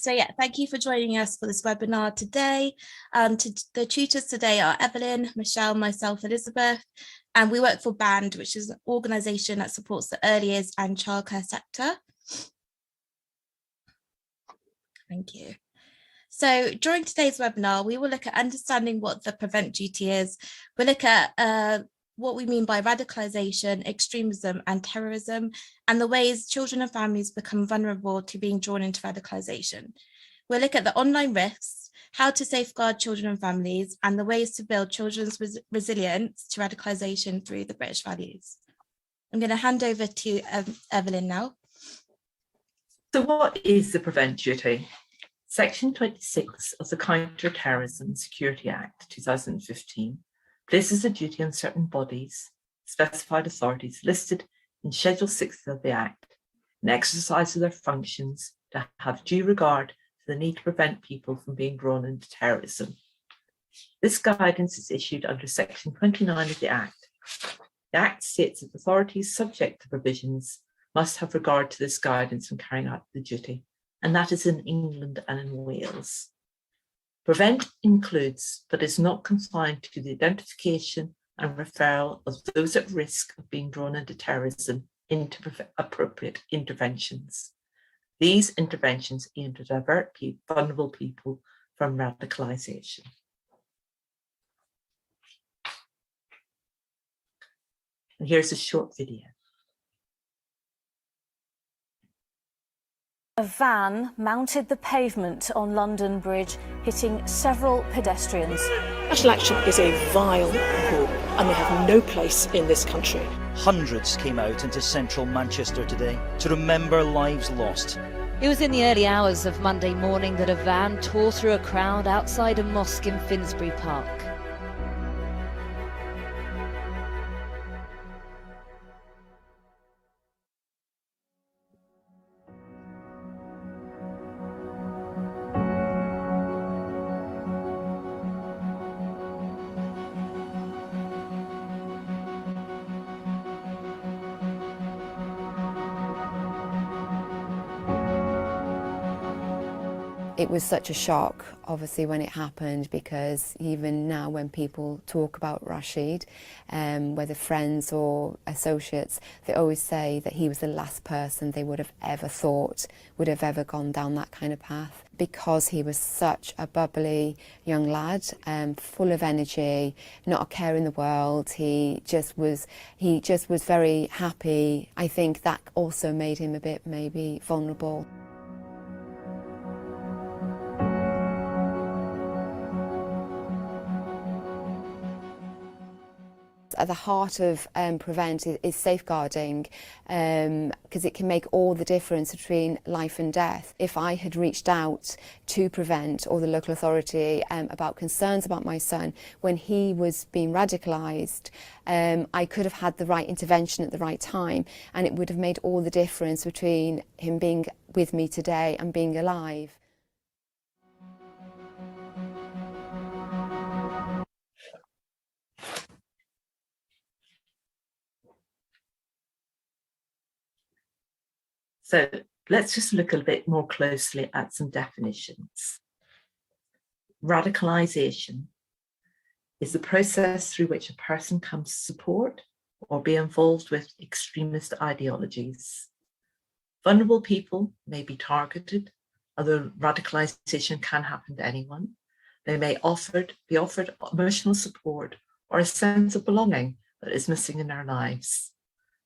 Thank you for joining us for this webinar today. The tutors today are Evelyn, Michelle, myself, Elizabeth, and we work for BAND, which is an organisation that supports the early years and childcare sector. Thank you. So during today's webinar, we will look at understanding what the prevent duty is. We'll look at what we mean by radicalisation, extremism and terrorism, and the ways children and families become vulnerable to being drawn into radicalisation. We'll look at the online risks, how to safeguard children and families, and the ways to build children's resilience to radicalisation through the British values. I'm going to hand over to Evelyn now. So what is the prevent duty? Section 26 of the Counter-Terrorism Security Act 2015 places a duty on certain bodies, specified authorities listed in Schedule 6 of the Act, in exercise of their functions to have due regard to the need to prevent people from being drawn into terrorism. This guidance is issued under Section 29 of the Act. The Act states that authorities subject to provisions must have regard to this guidance when carrying out the duty, and that is in England and in Wales. Prevent includes, but is not confined to, the identification and referral of those at risk of being drawn into terrorism into appropriate interventions. These interventions aim to divert vulnerable people from radicalisation. And here's a short video. A van mounted the pavement on London Bridge, hitting several pedestrians. National Action is a vile group and they have no place in this country. Hundreds came out into central Manchester today to remember lives lost. It was in the early hours of Monday morning that a van tore through a crowd outside a mosque in Finsbury Park. It was such a shock, obviously, when it happened, because even now when people talk about Rashid, whether friends or associates, they always say that he was the last person they would have ever thought would have ever gone down that kind of path, because he was such a bubbly young lad, full of energy, not a care in the world. He just was very happy. I think that also made him a bit maybe vulnerable. At the heart of Prevent is safeguarding, because it can make all the difference between life and death. If I had reached out to Prevent or the local authority about concerns about my son when he was being radicalised, I could have had the right intervention at the right time, and it would have made all the difference between him being with me today and being alive. So let's just look a bit more closely at some definitions. Radicalisation is the process through which a person comes to support or be involved with extremist ideologies. Vulnerable people may be targeted, although radicalisation can happen to anyone. They may be offered emotional support or a sense of belonging that is missing in their lives.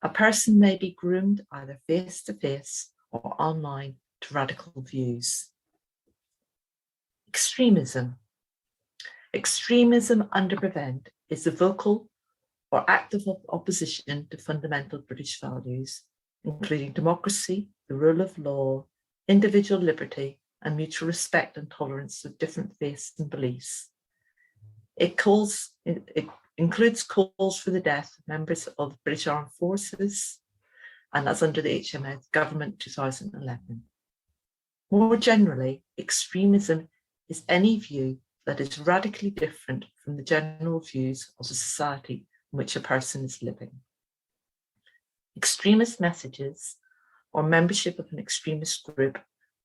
A person may be groomed either face-to-face or online to radical views. Extremism. Extremism under Prevent is the vocal or active opposition to fundamental British values, including democracy, the rule of law, individual liberty, and mutual respect and tolerance of different faiths and beliefs. It includes calls for the death of members of British Armed Forces, and that's under the HMS Government 2011. More generally, extremism is any view that is radically different from the general views of the society in which a person is living. Extremist messages or membership of an extremist group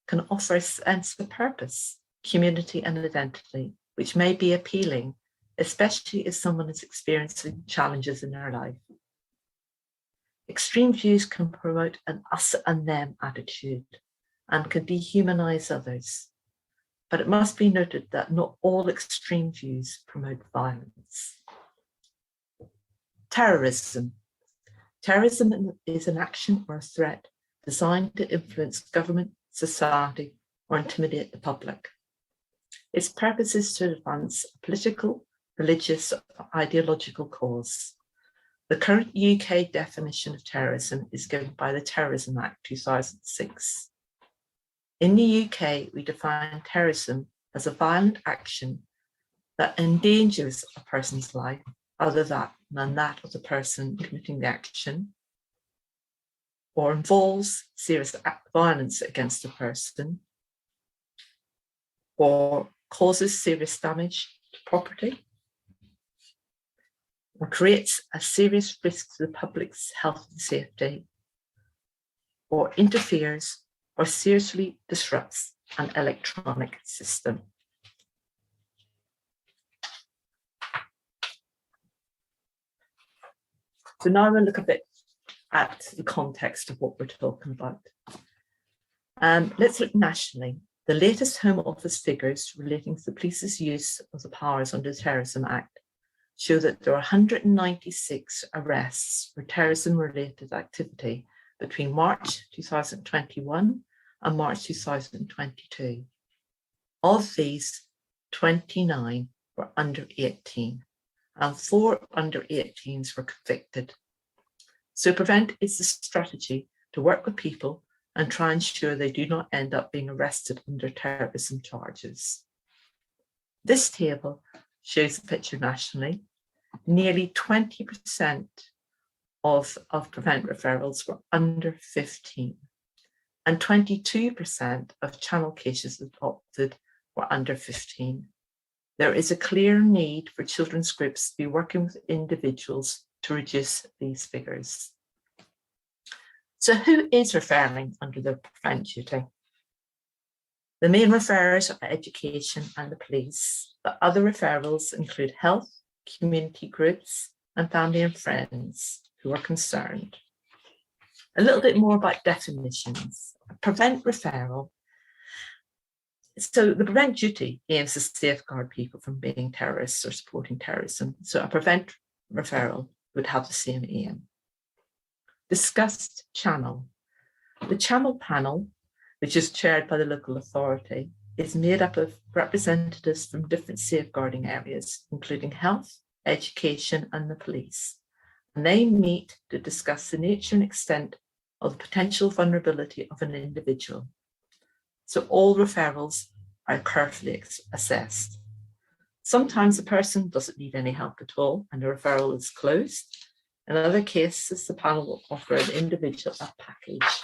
can offer a sense of purpose, community and identity, which may be appealing, especially if someone is experiencing challenges in their life. Extreme views can promote an us and them attitude and can dehumanize others. But it must be noted that not all extreme views promote violence. Terrorism. Terrorism is an action or a threat designed to influence government, society, or intimidate the public. Its purpose is to advance a political, religious, or ideological cause. The current UK definition of terrorism is given by the Terrorism Act 2006. In the UK, we define terrorism as a violent action that endangers a person's life other than that of the person committing the action, or involves serious violence against a person, or causes serious damage to property, or creates a serious risk to the public's health and safety, or interferes or seriously disrupts an electronic system. So now we'll look a bit at the context of what we're talking about. Let's look nationally. The latest Home Office figures relating to the police's use of the powers under the Terrorism Act show that there are 196 arrests for terrorism-related activity between March 2021 and March 2022. Of these, 29 were under 18, and 4 under 18s were convicted. So PREVENT is a strategy to work with people and try and ensure they do not end up being arrested under terrorism charges. This table shows the picture nationally. Nearly 20% of PREVENT referrals were under 15, and 22% of channel cases adopted were under 15. There is a clear need for children's groups to be working with individuals to reduce these figures. So who is referring under the PREVENT duty? The main referrers are education and the police, but other referrals include health, community groups, and family and friends who are concerned. A little bit more about definitions. A PREVENT referral. So the PREVENT duty aims to safeguard people from being terrorists or supporting terrorism. So a PREVENT referral would have the same aim. Discussed channel. The channel panel, which is chaired by the local authority, is made up of representatives from different safeguarding areas, including health, education, and the police. And they meet to discuss the nature and extent of the potential vulnerability of an individual. So all referrals are carefully assessed. Sometimes a person doesn't need any help at all and the referral is closed. In other cases, the panel will offer an individual a package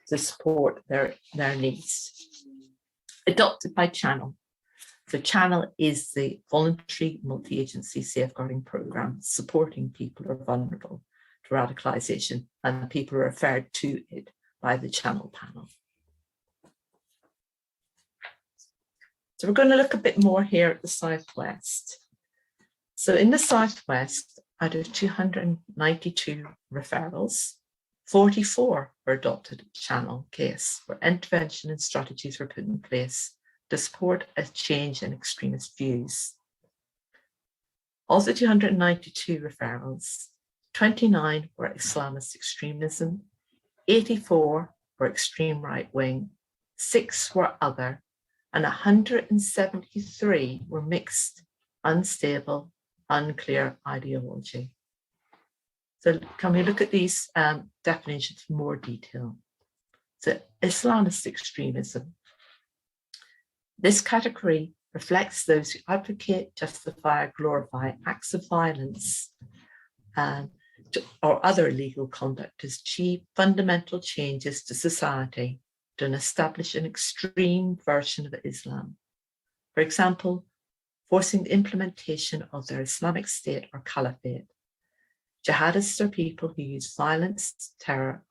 to support their needs. Adopted by Channel. So Channel is the voluntary multi-agency safeguarding programme supporting people who are vulnerable to radicalisation, and people are referred to it by the Channel panel. So we're going to look a bit more here at the Southwest. So in the Southwest, out of 292 referrals, 44 were adopted at Channel case, where intervention and strategies were put in place to support a change in extremist views. Of the 292 referrals, 29 were Islamist extremism, 84 were extreme right-wing, 6 were other, and 173 were mixed, unstable, unclear ideology. So can we look at these definitions in more detail? So Islamist extremism. This category reflects those who advocate, justify, or glorify acts of violence or other illegal conduct to achieve fundamental changes to society, to establish an extreme version of Islam. For example, forcing the implementation of their Islamic State or Caliphate. Jihadists are people who use violence, terror,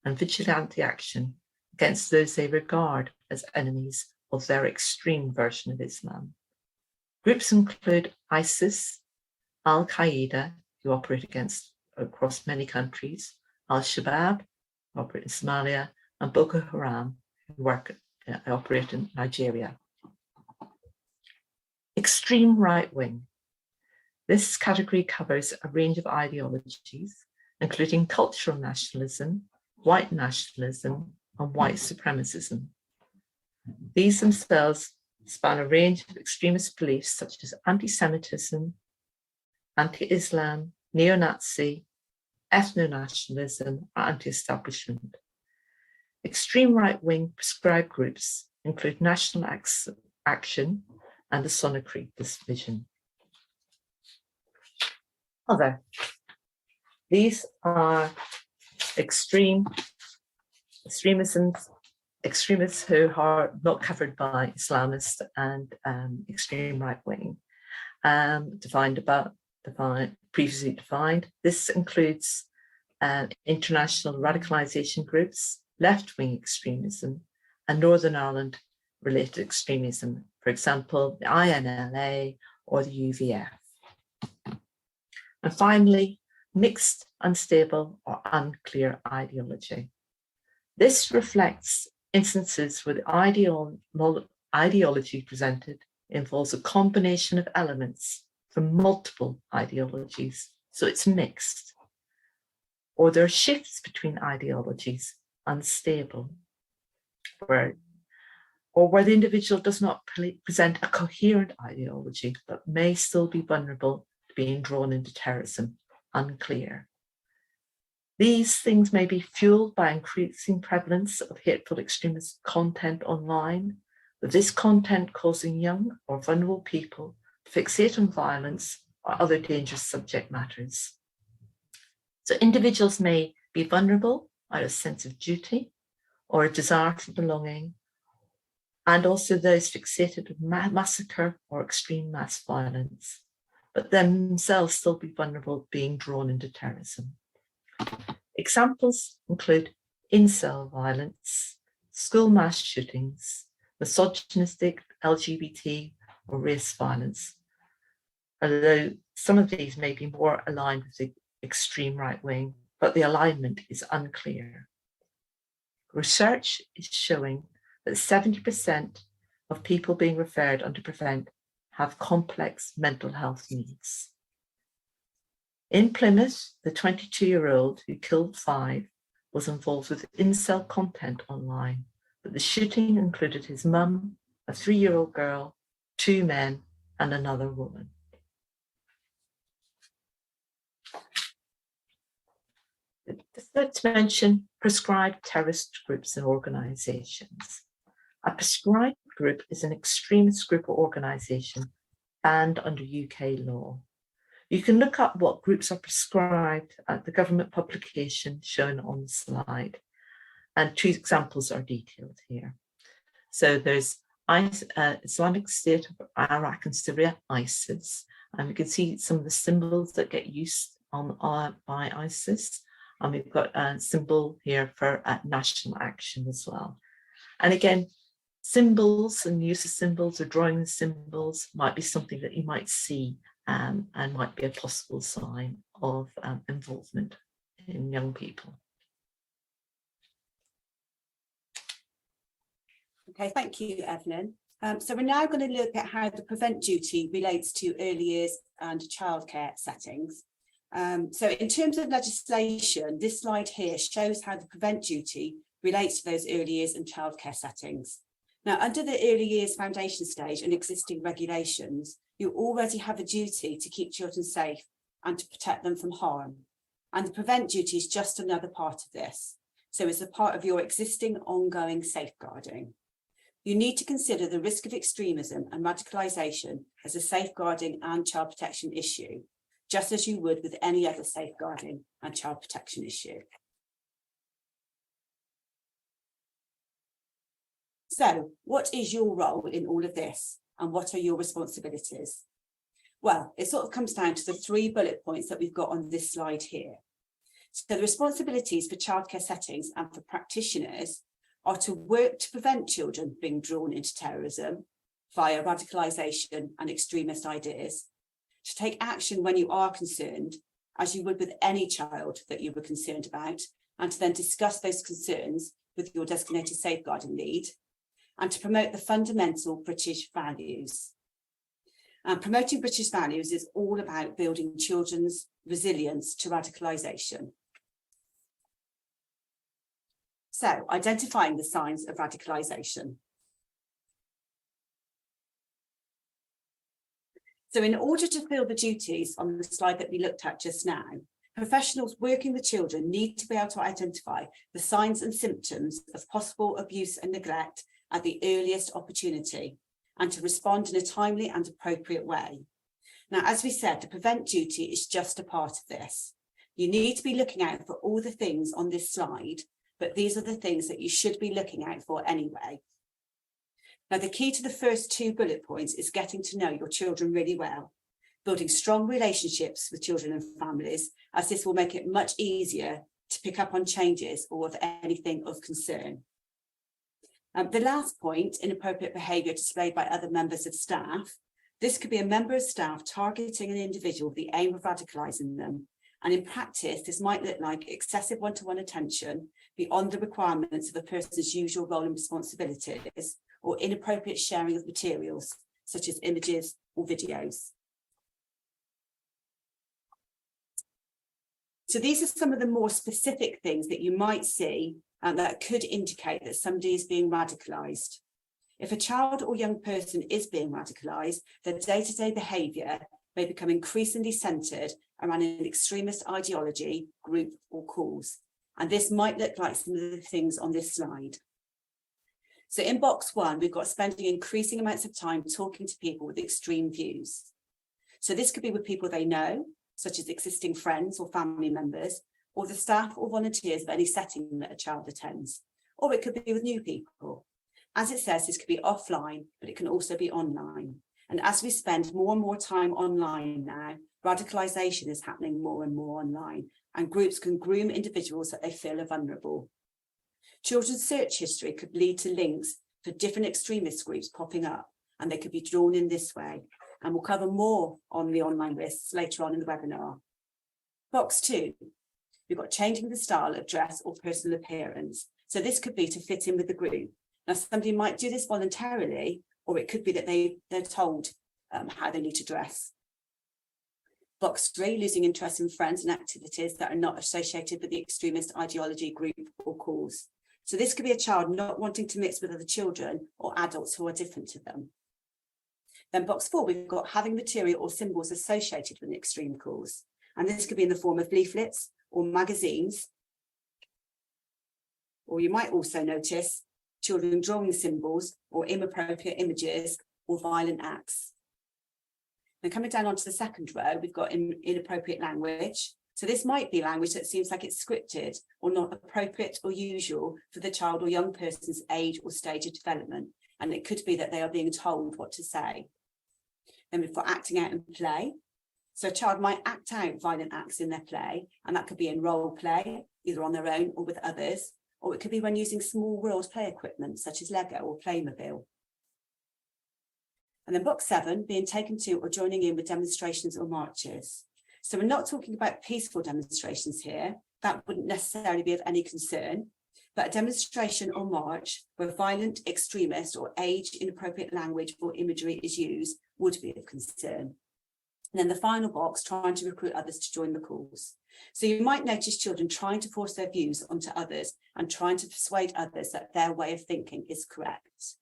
and vigilante action against those they regard as enemies of their extreme version of Islam. Groups include ISIS, Al-Qaeda, who operate across many countries, Al-Shabaab, who operate in Somalia, and Boko Haram, who operate in Nigeria. Extreme right wing. This category covers a range of ideologies, including cultural nationalism, white nationalism, and white supremacism. These themselves span a range of extremist beliefs such as anti-Semitism, anti-Islam, neo-Nazi, ethno-nationalism, and anti-establishment. Extreme right-wing prescribed groups include National Action and the Sonnecrieg Division. Other. These are extremists who are not covered by Islamist and extreme right wing, previously defined. This includes international radicalisation groups, left-wing extremism, and Northern Ireland related extremism, for example, the INLA or the UVF. And finally, mixed, unstable, or unclear ideology. This reflects instances where the ideology presented involves a combination of elements from multiple ideologies, so it's mixed. Or there are shifts between ideologies, unstable, where the individual does not present a coherent ideology, but may still be vulnerable to being drawn into terrorism, unclear. These things may be fueled by increasing prevalence of hateful extremist content online, with this content causing young or vulnerable people to fixate on violence or other dangerous subject matters. So individuals may be vulnerable out of a sense of duty or a desire for belonging, and also those fixated with massacre or extreme mass violence, but themselves still be vulnerable being drawn into terrorism. Examples include incel violence, school mass shootings, misogynistic, LGBT or race violence, although some of these may be more aligned with the extreme right wing, but the alignment is unclear. Research is showing that 70% of people being referred under PREVENT have complex mental health needs. In Plymouth, the 22-year-old who killed 5 was involved with incel content online, but the shooting included his mum, a 3-year-old girl, 2 men, and another woman. Let's mention prescribed terrorist groups and organisations. A prescribed group is an extremist group or organisation banned under UK law. You can look up what groups are prescribed at the government publication shown on the slide, and 2 examples are detailed here. So there's Islamic State of Iraq and Syria, ISIS, and we can see some of the symbols that get used by ISIS, and we've got a symbol here for National Action as well. And again, symbols and use of symbols or drawing the symbols might be something that you might see and might be a possible sign of involvement in young people. Okay, thank you, Evelyn. So we're now going to look at how the PREVENT duty relates to early years and childcare settings. So in terms of legislation, this slide here shows how the PREVENT duty relates to those early years and childcare settings. Now, under the early years foundation stage and existing regulations, you already have a duty to keep children safe and to protect them from harm. And the PREVENT duty is just another part of this. So it's a part of your existing ongoing safeguarding. You need to consider the risk of extremism and radicalisation as a safeguarding and child protection issue, just as you would with any other safeguarding and child protection issue. So, what is your role in all of this, and what are your responsibilities? Well, it sort of comes down to the 3 bullet points that we've got on this slide here. So the responsibilities for childcare settings and for practitioners are to work to prevent children being drawn into terrorism via radicalisation and extremist ideas, to take action when you are concerned, as you would with any child that you were concerned about, and to then discuss those concerns with your designated safeguarding lead, and to promote the fundamental British values. And promoting British values is all about building children's resilience to radicalisation. So, identifying the signs of radicalisation. So in order to fill the duties on the slide that we looked at just now, professionals working with children need to be able to identify the signs and symptoms of possible abuse and neglect at the earliest opportunity, and to respond in a timely and appropriate way. Now, as we said, the prevent duty is just a part of this. You need to be looking out for all the things on this slide, but these are the things that you should be looking out for anyway. Now, the key to the first two bullet points is getting to know your children really well, building strong relationships with children and families, as this will make it much easier to pick up on changes or of anything of concern. The last point, inappropriate behaviour displayed by other members of staff. This could be a member of staff targeting an individual with the aim of radicalising them. And in practice, this might look like excessive one-to-one attention beyond the requirements of a person's usual role and responsibilities, or inappropriate sharing of materials, such as images or videos. So these are some of the more specific things that you might see that could indicate that somebody is being radicalised. If a child or young person is being radicalised, their day-to-day behaviour may become increasingly centred around an extremist ideology, group or cause. And this might look like some of the things on this slide. So in box 1, we've got spending increasing amounts of time talking to people with extreme views. So this could be with people they know, such as existing friends or family members, or the staff or volunteers of any setting that a child attends, or it could be with new people. As it says, this could be offline, but it can also be online. And as we spend more and more time online now, radicalisation is happening more and more online, and groups can groom individuals that they feel are vulnerable. Children's search history could lead to links for different extremist groups popping up, and they could be drawn in this way. And we'll cover more on the online risks later on in the webinar. Box 2, we've got changing the style of dress or personal appearance. So this could be to fit in with the group. Now, somebody might do this voluntarily, or it could be that they're told how they need to dress. Box 3, losing interest in friends and activities that are not associated with the extremist ideology, group or cause. So this could be a child not wanting to mix with other children or adults who are different to them. Then box 4, we've got having material or symbols associated with an extreme cause. And this could be in the form of leaflets or magazines. Or you might also notice children drawing symbols or inappropriate images or violent acts. Then coming down onto the second row, we've got inappropriate language. So this might be language that seems like it's scripted or not appropriate or usual for the child or young person's age or stage of development. And it could be that they are being told what to say. Then we've got acting out in play. So a child might act out violent acts in their play, and that could be in role play, either on their own or with others, or it could be when using small world play equipment such as Lego or Playmobil. And then box 7, being taken to or joining in with demonstrations or marches. So we're not talking about peaceful demonstrations here. That wouldn't necessarily be of any concern, but a demonstration or march where violent, extremist or age-inappropriate language or imagery is used would be of concern. And then the final box, trying to recruit others to join the cause. So you might notice children trying to force their views onto others and trying to persuade others that their way of thinking is correct.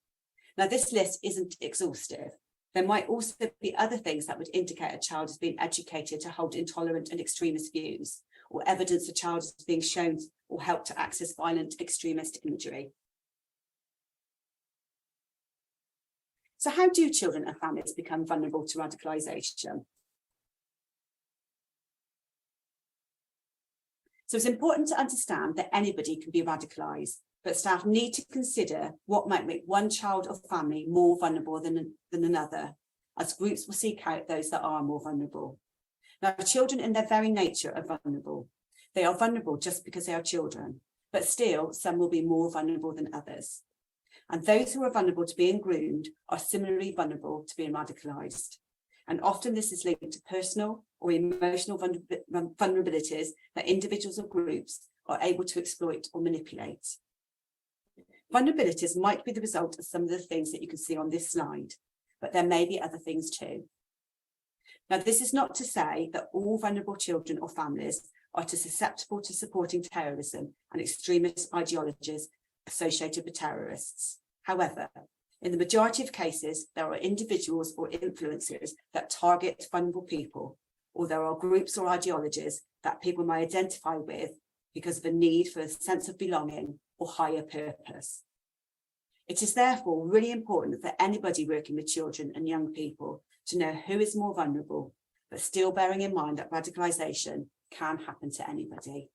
Now, this list isn't exhaustive. There might also be other things that would indicate a child is being educated to hold intolerant and extremist views, or evidence a child is being shown or helped to access violent extremist imagery. So how do children and families become vulnerable to radicalisation? So it's important to understand that anybody can be radicalised, but staff need to consider what might make one child or family more vulnerable than another, as groups will seek out those that are more vulnerable. Now, children in their very nature are vulnerable. They are vulnerable just because they are children, but still some will be more vulnerable than others. And those who are vulnerable to being groomed are similarly vulnerable to being radicalised. And often this is linked to personal or emotional vulnerabilities that individuals or groups are able to exploit or manipulate. Vulnerabilities might be the result of some of the things that you can see on this slide, but there may be other things too. Now, this is not to say that all vulnerable children or families are susceptible to supporting terrorism and extremist ideologies associated with terrorists. However, in the majority of cases, there are individuals or influencers that target vulnerable people, or there are groups or ideologies that people may identify with because of a need for a sense of belonging or higher purpose. It is therefore really important for anybody working with children and young people to know who is more vulnerable, but still bearing in mind that radicalisation can happen to anybody.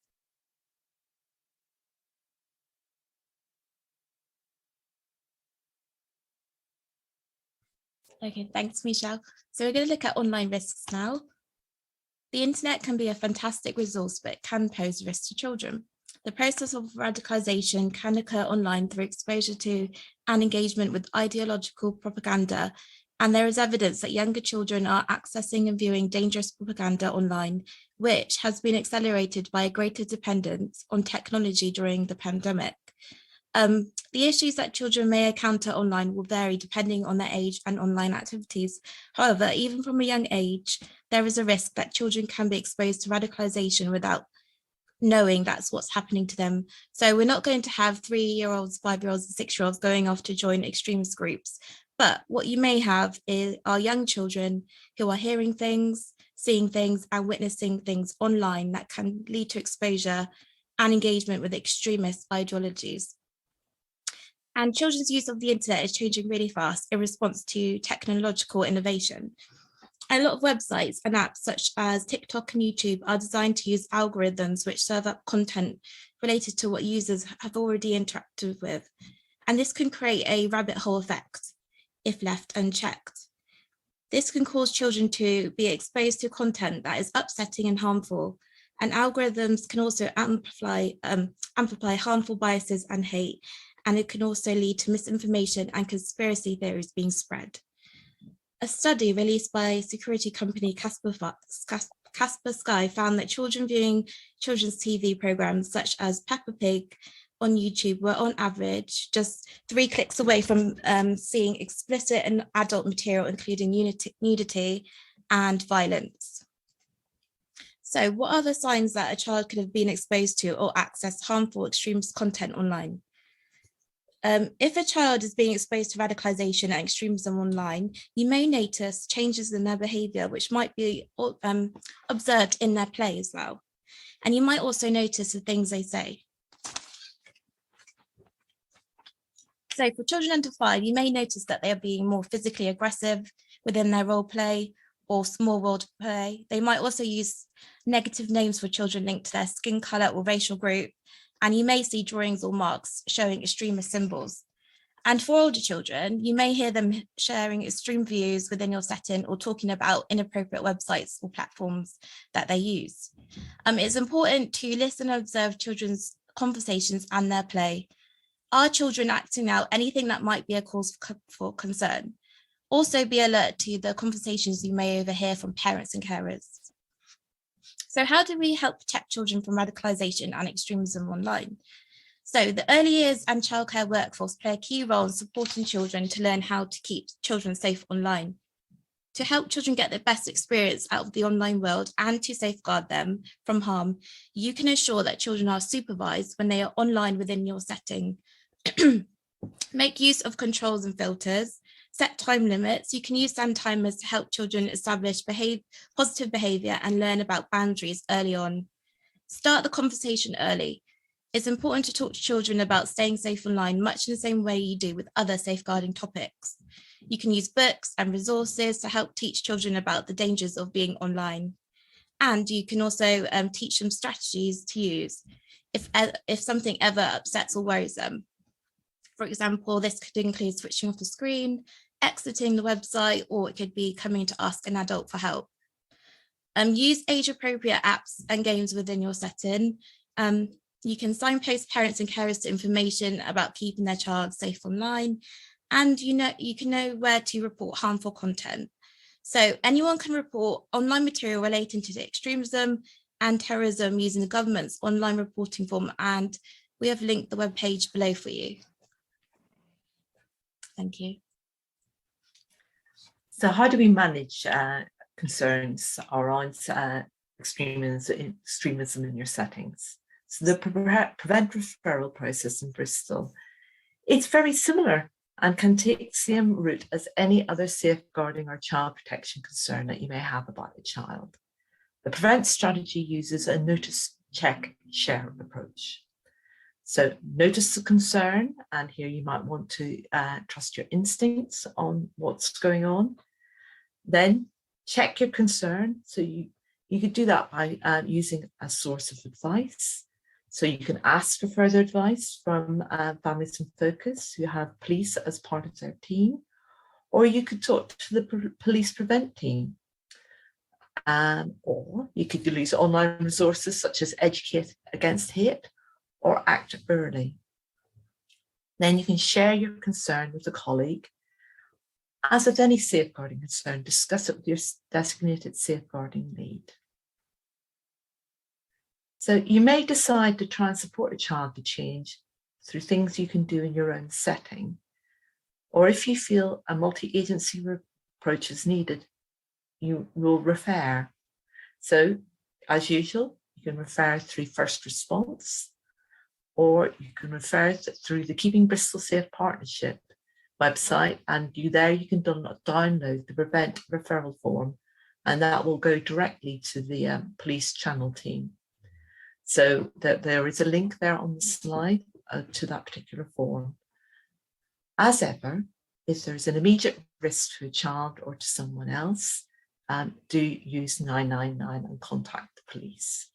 Okay, thanks, Michelle. So we're going to look at online risks now. The internet can be a fantastic resource, but it can pose risks to children. The process of radicalisation can occur online through exposure to and engagement with ideological propaganda, and there is evidence that younger children are accessing and viewing dangerous propaganda online, which has been accelerated by a greater dependence on technology during the pandemic. The issues that children may encounter online will vary depending on their age and online activities. However, even from a young age, there is a risk that children can be exposed to radicalisation without knowing that's what's happening to them. So we're not going to have 3-year-olds, 5-year-olds, and 6-year-olds going off to join extremist groups. But what you may have are young children who are hearing things, seeing things, and witnessing things online that can lead to exposure and engagement with extremist ideologies. And children's use of the internet is changing really fast in response to technological innovation. A lot of websites and apps such as TikTok and YouTube are designed to use algorithms which serve up content related to what users have already interacted with. And this can create a rabbit hole effect if left unchecked. This can cause children to be exposed to content that is upsetting and harmful. And algorithms can also amplify harmful biases and hate. And it can also lead to misinformation and conspiracy theories being spread. A study released by security company Kasper Sky found that children viewing children's TV programs such as Peppa Pig on YouTube were on average just 3 clicks away from seeing explicit and adult material, including nudity and violence. So what are the signs that a child could have been exposed to or accessed harmful extremist content online? If a child is being exposed to radicalisation and extremism online, you may notice changes in their behaviour, which might be observed in their play as well. And you might also notice the things they say. So for children under 5, you may notice that they are being more physically aggressive within their role play or small world play. They might also use negative names for children linked to their skin colour or racial group. And you may see drawings or marks showing extremist symbols. And for older children, you may hear them sharing extreme views within your setting or talking about inappropriate websites or platforms that they use. It's important to listen and observe children's conversations and their play. Are children acting out anything that might be a cause for concern? Also be alert to the conversations you may overhear from parents and carers. So how do we help protect children from radicalisation and extremism online? So the early years and childcare workforce play a key role in supporting children to learn how to keep children safe online. To help children get the best experience out of the online world and to safeguard them from harm, you can ensure that children are supervised when they are online within your setting. Make use of controls and filters. Set time limits. You can use stand timers to help children establish positive behaviour and learn about boundaries early on. Start the conversation early. It's important to talk to children about staying safe online, much in the same way you do with other safeguarding topics. You can use books and resources to help teach children about the dangers of being online. And you can also teach them strategies to use if something ever upsets or worries them. For example, this could include switching off the screen, exiting the website, or it could be coming to ask an adult for help. Use age-appropriate apps and games within your setting. You can signpost parents and carers to information about keeping their child safe online, and you can know where to report harmful content. So anyone can report online material relating to extremism and terrorism using the government's online reporting form, and we have linked the webpage below for you. Thank you. So how do we manage concerns around extremism in your settings? So the prevent referral process in Bristol, it's very similar and can take the same route as any other safeguarding or child protection concern that you may have about a child. The prevent strategy uses a notice, check, share approach. So notice the concern, and here you might want to trust your instincts on what's going on. Then check your concern. So you could do that by using a source of advice. So you can ask for further advice from Families in Focus, who have police as part of their team, or you could talk to the police prevent team. Or you could use online resources such as Educate Against Hate or Act Early. Then you can share your concern with a colleague. As with any safeguarding concern, discuss it with your designated safeguarding lead. So you may decide to try and support a child to change through things you can do in your own setting, or if you feel a multi-agency approach is needed, you will refer. So as usual, you can refer through first response, or you can refer through the Keeping Bristol Safe Partnership website, and you can download the prevent referral form, and that will go directly to the police channel team. So there is a link there on the slide to that particular form. As ever, if there's an immediate risk to a child or to someone else, do use 999 and contact the police.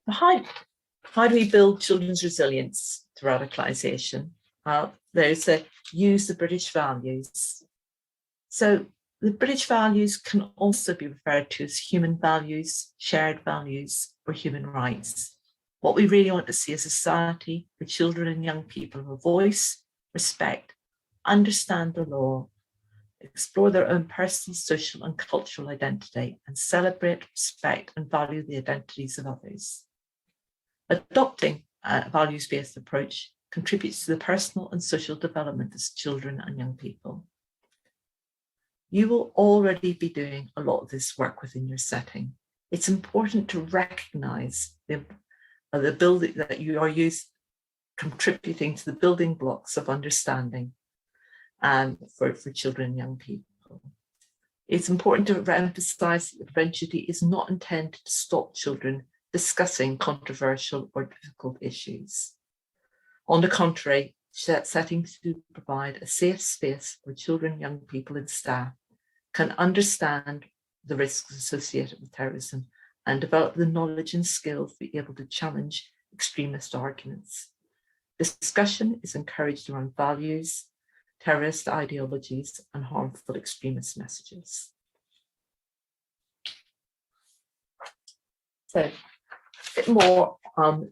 How do we build children's resilience to radicalisation? There's use the British values. So the British values can also be referred to as human values, shared values, or human rights. What we really want to see is a society where children and young people have a voice, respect, understand the law, explore their own personal, social, and cultural identity, and celebrate, respect, and value the identities of others. Adopting a values-based approach contributes to the personal and social development of children and young people. You will already be doing a lot of this work within your setting. It's important to recognise the building that you are contributing to the building blocks of understanding for children and young people. It's important to emphasise that the prevent duty is not intended to stop children discussing controversial or difficult issues. On the contrary, settings to provide a safe space where children, young people and staff can understand the risks associated with terrorism and develop the knowledge and skills to be able to challenge extremist arguments. Discussion is encouraged around values, terrorist ideologies and harmful extremist messages. So, a bit more on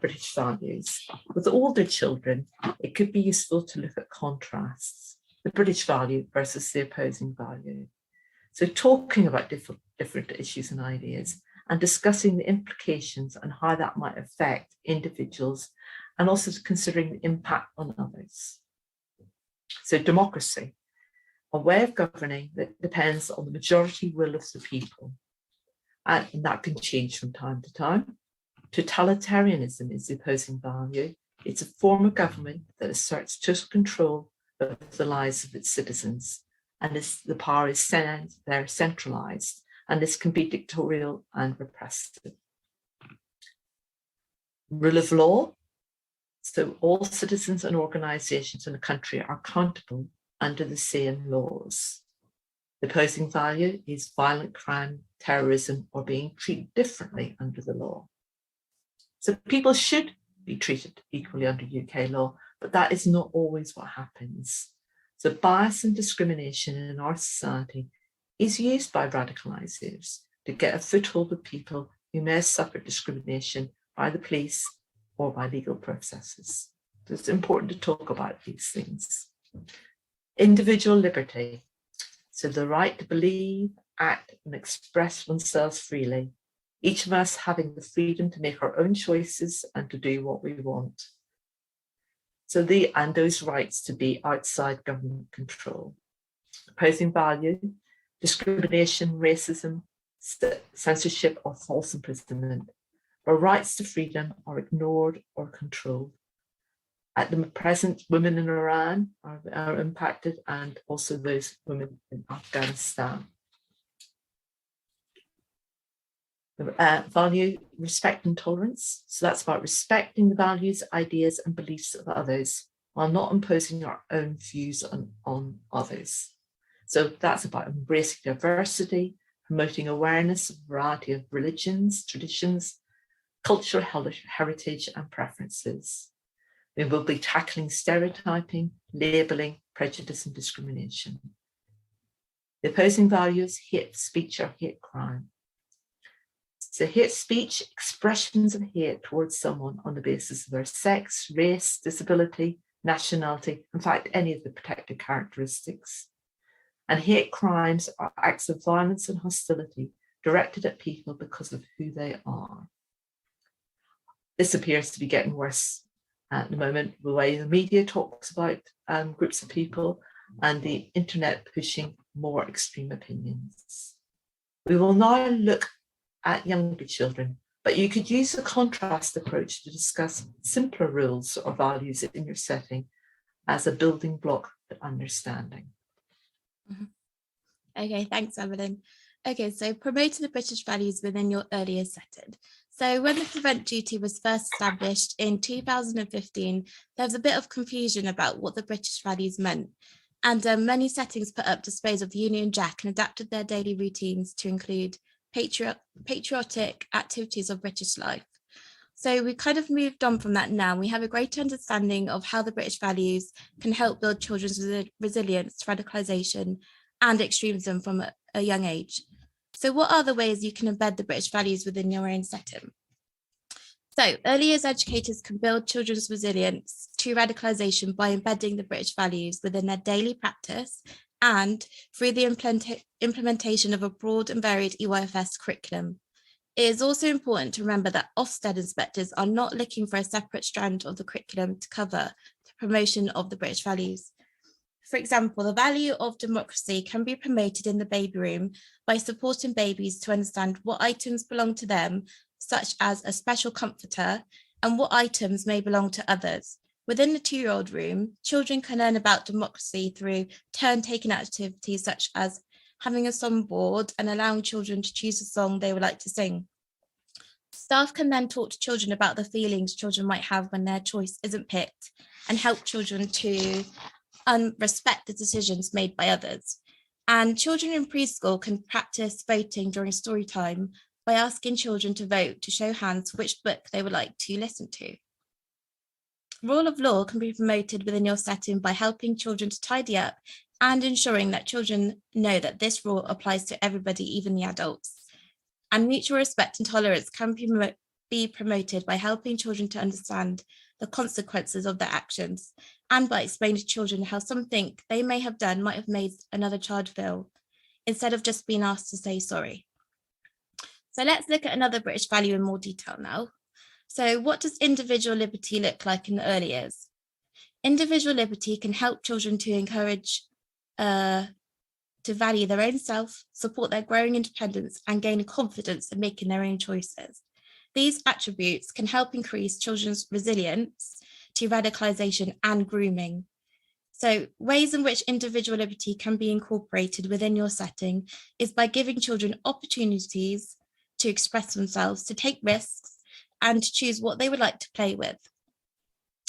British values. With older children, it could be useful to look at contrasts, the British value versus the opposing value. So talking about different issues and ideas and discussing the implications and how that might affect individuals, and also considering the impact on others. So democracy, a way of governing that depends on the majority will of the people. And that can change from time to time. Totalitarianism is the opposing value. It's a form of government that asserts total control of the lives of its citizens, and the power is centralised, and this can be dictatorial and repressive. Rule of law. So all citizens and organisations in the country are accountable under the same laws. The opposing value is violent crime, terrorism, or being treated differently under the law. So people should be treated equally under UK law, but that is not always what happens. So bias and discrimination in our society is used by radicalisers to get a foothold with people who may have suffered discrimination by the police or by legal processes. So it's important to talk about these things. Individual liberty, so the right to believe, act and express oneself freely, each of us having the freedom to make our own choices and to do what we want. So those rights to be outside government control. Opposing value, discrimination, racism, censorship or false imprisonment, where rights to freedom are ignored or controlled. At the present, women in Iran are impacted, and also those women in Afghanistan. Value, respect and tolerance. So that's about respecting the values, ideas and beliefs of others while not imposing our own views on others. So that's about embracing diversity, promoting awareness of a variety of religions, traditions, cultural heritage and preferences. We will be tackling stereotyping, labelling, prejudice and discrimination. The opposing values, hate speech or hate crime. So hate speech, expressions of hate towards someone on the basis of their sex, race, disability, nationality, in fact, any of the protected characteristics. And hate crimes are acts of violence and hostility directed at people because of who they are. This appears to be getting worse at the moment, the way the media talks about groups of people and the internet pushing more extreme opinions. We will now look at younger children, but you could use a contrast approach to discuss simpler rules or values in your setting as a building block to understanding. Okay, thanks, Evelyn. Okay, so promoting the British values within your earlier setting. So when the prevent duty was first established in 2015, there was a bit of confusion about what the British values meant. And many settings put up displays of the Union Jack and adapted their daily routines to include patriotic activities of British life. So we kind of moved on from that now. We have a greater understanding of how the British values can help build children's resilience to radicalisation and extremism from a young age. So what are the ways you can embed the British values within your own setting? So early years educators can build children's resilience to radicalisation by embedding the British values within their daily practice and through the implementation of a broad and varied EYFS curriculum. It is also important to remember that Ofsted inspectors are not looking for a separate strand of the curriculum to cover the promotion of the British values. For example, the value of democracy can be promoted in the baby room by supporting babies to understand what items belong to them, such as a special comforter, and what items may belong to others. Within the 2-year-old room, children can learn about democracy through turn-taking activities such as having a songboard and allowing children to choose a song they would like to sing. Staff can then talk to children about the feelings children might have when their choice isn't picked and help children to respect the decisions made by others. And children in preschool can practice voting during story time by asking children to vote to show hands which book they would like to listen to. Rule of law can be promoted within your setting by helping children to tidy up and ensuring that children know that this rule applies to everybody, even the adults. And mutual respect and tolerance can be promoted by helping children to understand the consequences of their actions and by explaining to children how something they may have done might have made another child feel, instead of just being asked to say sorry. So let's look at another British value in more detail now. So what does individual liberty look like in the early years? Individual liberty can help children to encourage to value their own self, support their growing independence, and gain confidence in making their own choices. These attributes can help increase children's resilience to radicalisation and grooming. So ways in which individual liberty can be incorporated within your setting is by giving children opportunities to express themselves, to take risks, and to choose what they would like to play with.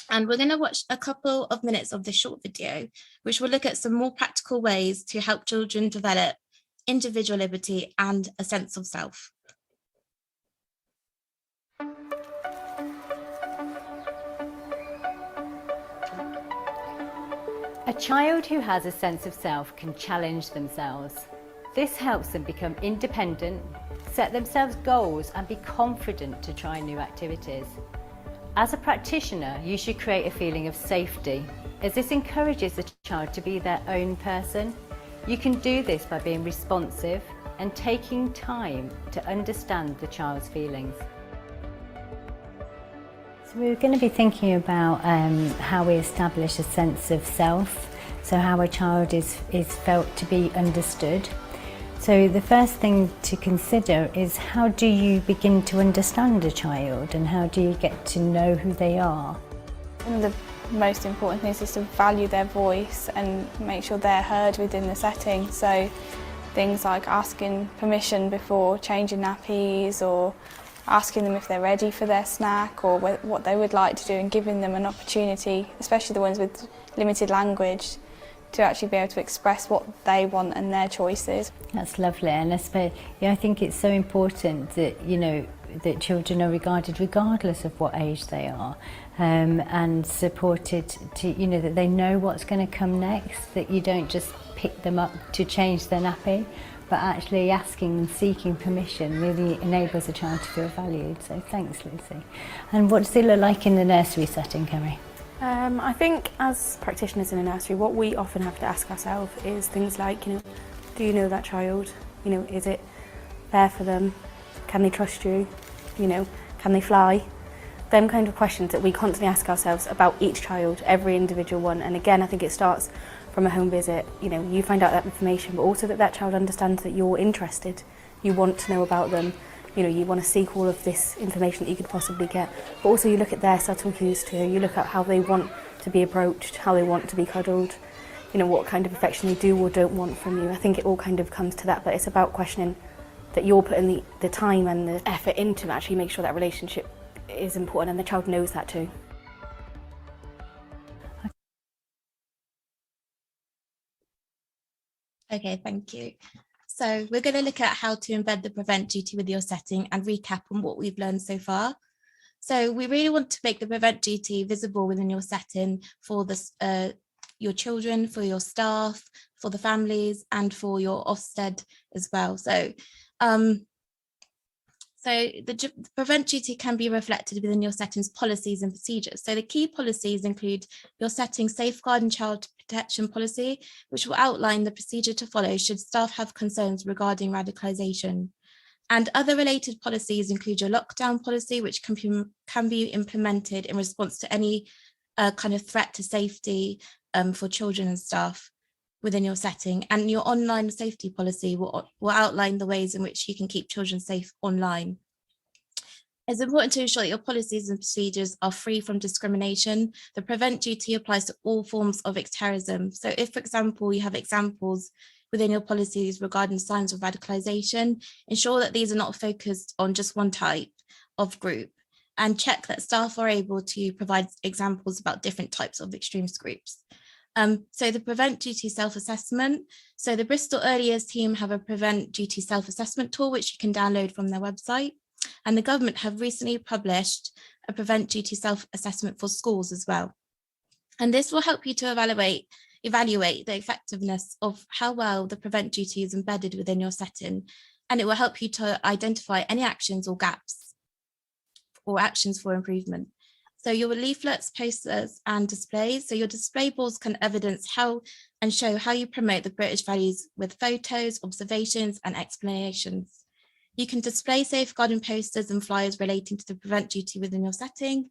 And we're going to watch a couple of minutes of this short video, which will look at some more practical ways to help children develop individual liberty and a sense of self. A child who has a sense of self can challenge themselves. This helps them become independent, set themselves goals and be confident to try new activities. As a practitioner, you should create a feeling of safety, as this encourages the child to be their own person. You can do this by being responsive and taking time to understand the child's feelings. So we're going to be thinking about how we establish a sense of self, so how a child is felt to be understood. So the first thing to consider is, how do you begin to understand a child and how do you get to know who they are? One of the most important things is to value their voice and make sure they're heard within the setting. So things like asking permission before changing nappies, or asking them if they're ready for their snack, or what they would like to do, and giving them an opportunity, especially the ones with limited language, to actually be able to express what they want and their choices. That's lovely, and I think it's so important that, you know, that children are regarded regardless of what age they are, and supported to, you know, that they know what's going to come next, that you don't just pick them up to change their nappy, but actually asking and seeking permission really enables a child to feel valued. So thanks, Lucy. And what does it look like in the nursery setting, Kerry? I think as practitioners in a nursery, what we often have to ask ourselves is things like, you know, do you know that child? You know, is it there for them? Can they trust you? You know, can they fly? Them kind of questions that we constantly ask ourselves about each child, every individual one. And again, I think it starts from a home visit. You know, you find out that information, but also that child understands that you're interested, you want to know about them. You know, you want to seek all of this information that you could possibly get, but also you look at their subtle cues too. You look at how they want to be approached, how they want to be cuddled, you know, what kind of affection they do or don't want from you. I think it all kind of comes to that, but it's about questioning that you're putting the time and the effort into actually make sure that relationship is important, and the child knows that too. Okay, thank you. So we're going to look at how to embed the prevent duty with your setting and recap on what we've learned so far. So we really want to make the prevent duty visible within your setting for your children, for your staff, for the families, and for your Ofsted as well. So the prevent duty can be reflected within your setting's policies and procedures. So the key policies include your setting's safeguard and child protection policy, which will outline the procedure to follow should staff have concerns regarding radicalisation. And other related policies include your lockdown policy, which can be implemented in response to any kind of threat to safety for children and staff within your setting. And your online safety policy will outline the ways in which you can keep children safe online. It's important to ensure that your policies and procedures are free from discrimination. The prevent duty applies to all forms of terrorism. So if, for example, you have examples within your policies regarding signs of radicalisation, ensure that these are not focused on just one type of group, and check that staff are able to provide examples about different types of extremist groups. So the prevent duty self-assessment. So the Bristol Early Years team have a prevent duty self-assessment tool, which you can download from their website. And the government have recently published a prevent duty self-assessment for schools as well. And this will help you to evaluate the effectiveness of how well the prevent duty is embedded within your setting. And it will help you to identify any actions or gaps or actions for improvement. So your leaflets, posters and displays. So your display boards can evidence how and show how you promote the British values with photos, observations and explanations. You can display safeguarding posters and flyers relating to the prevent duty within your setting,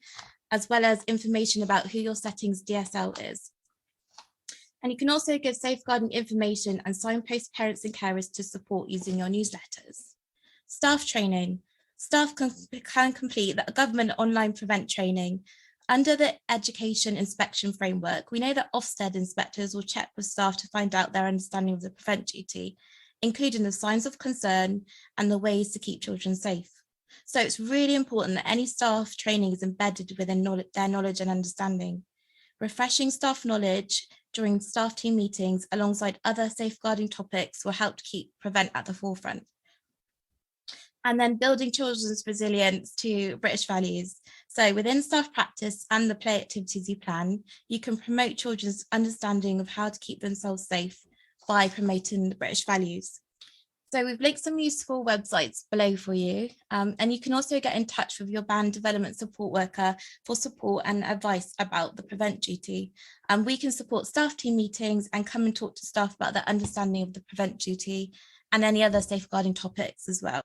as well as information about who your setting's DSL is. And you can also give safeguarding information and signpost parents and carers to support using your newsletters. Staff training. Staff can complete the government online prevent training. Under the education inspection framework, we know that Ofsted inspectors will check with staff to find out their understanding of the prevent duty, including the signs of concern and the ways to keep children safe. So it's really important that any staff training is embedded within their knowledge and understanding. Refreshing staff knowledge during staff team meetings alongside other safeguarding topics will help to keep prevent at the forefront. And then building children's resilience to British values. So within staff practice and the play activities you plan, you can promote children's understanding of how to keep themselves safe by promoting the British values. So we've linked some useful websites below for you, and you can also get in touch with your band development support worker for support and advice about the prevent duty. And we can support staff team meetings and come and talk to staff about their understanding of the prevent duty and any other safeguarding topics as well.